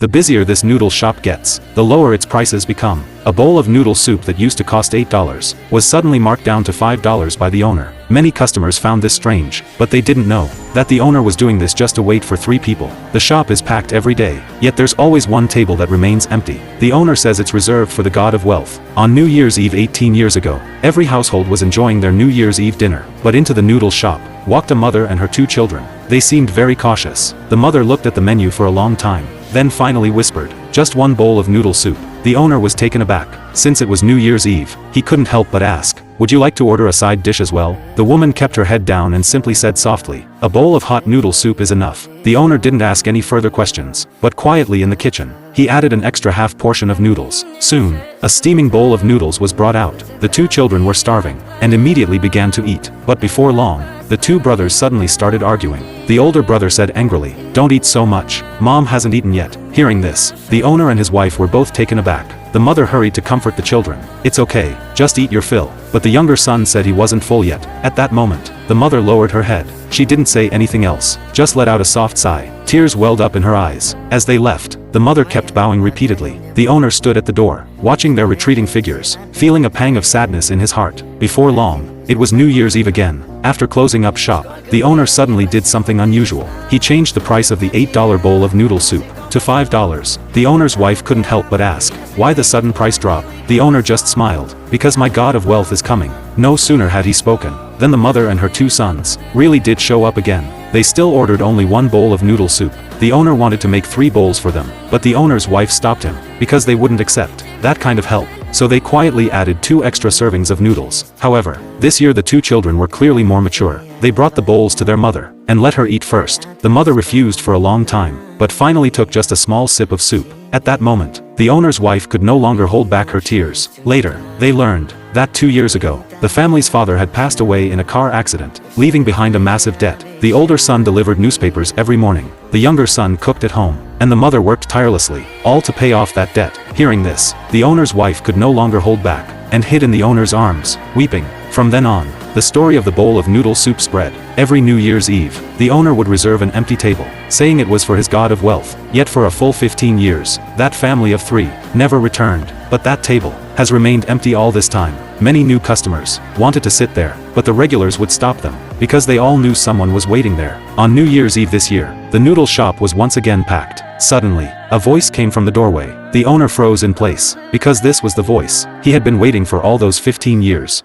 The busier this noodle shop gets, the lower its prices become. A bowl of noodle soup that used to cost $8 was suddenly marked down to $5 by the owner. Many customers found this strange, but they didn't know that the owner was doing this just to wait for 3 people. The shop is packed every day, yet there's always one table that remains empty. The owner says it's reserved for the god of wealth. On New Year's Eve 18 years ago, every household was enjoying their New Year's Eve dinner, but into the noodle shop walked a mother and her 2 children. They seemed very cautious. The mother looked at the menu for a long time, then finally whispered, "Just one bowl of noodle soup." The owner was taken aback. Since it was New Year's Eve, he couldn't help but ask, "Would you like to order a side dish as well?" The woman kept her head down and simply said softly, "A bowl of hot noodle soup is enough." The owner didn't ask any further questions, but quietly in the kitchen, he added an extra half portion of noodles. Soon, a steaming bowl of noodles was brought out. The 2 children were starving, and immediately began to eat. But before long, the 2 brothers suddenly started arguing. The older brother said angrily, "Don't eat so much. Mom hasn't eaten yet." Hearing this, the owner and his wife were both taken aback. The mother hurried to comfort the children. "It's okay, just eat your fill." But the younger son said he wasn't full yet. At that moment, the mother lowered her head. She didn't say anything else, just let out a soft sigh. Tears welled up in her eyes. As they left, the mother kept bowing repeatedly. The owner stood at the door, watching their retreating figures, feeling a pang of sadness in his heart. Before long, it was New Year's Eve again. After closing up shop, the owner suddenly did something unusual. He changed the price of the $8 bowl of noodle soup to $5. The owner's wife couldn't help but ask, "Why the sudden price drop?" The owner just smiled, "Because my god of wealth is coming." No sooner had he spoken, than the mother and her 2 sons really did show up again. They still ordered only 1 bowl of noodle soup. The owner wanted to make 3 bowls for them, but the owner's wife stopped him, because they wouldn't accept that kind of help. So they quietly added 2 extra servings of noodles. However, this year the 2 children were clearly more mature. They brought the bowls to their mother, and let her eat first. The mother refused for a long time, but finally took just a small sip of soup. At that moment, the owner's wife could no longer hold back her tears. Later, they learned that 2 years ago, the family's father had passed away in a car accident, leaving behind a massive debt. The older son delivered newspapers every morning. The younger son cooked at home, and the mother worked tirelessly, all to pay off that debt. Hearing this, the owner's wife could no longer hold back, and hid in the owner's arms, weeping. From then on, the story of the bowl of noodle soup spread. Every New Year's Eve, the owner would reserve an empty table, saying it was for his god of wealth. Yet for a full 15 years, that family of 3 never returned. But that table has remained empty all this time. Many new customers wanted to sit there, but the regulars would stop them, because they all knew someone was waiting there. On New Year's Eve this year, the noodle shop was once again packed. Suddenly, a voice came from the doorway. The owner froze in place, because this was the voice he had been waiting for all those 15 years.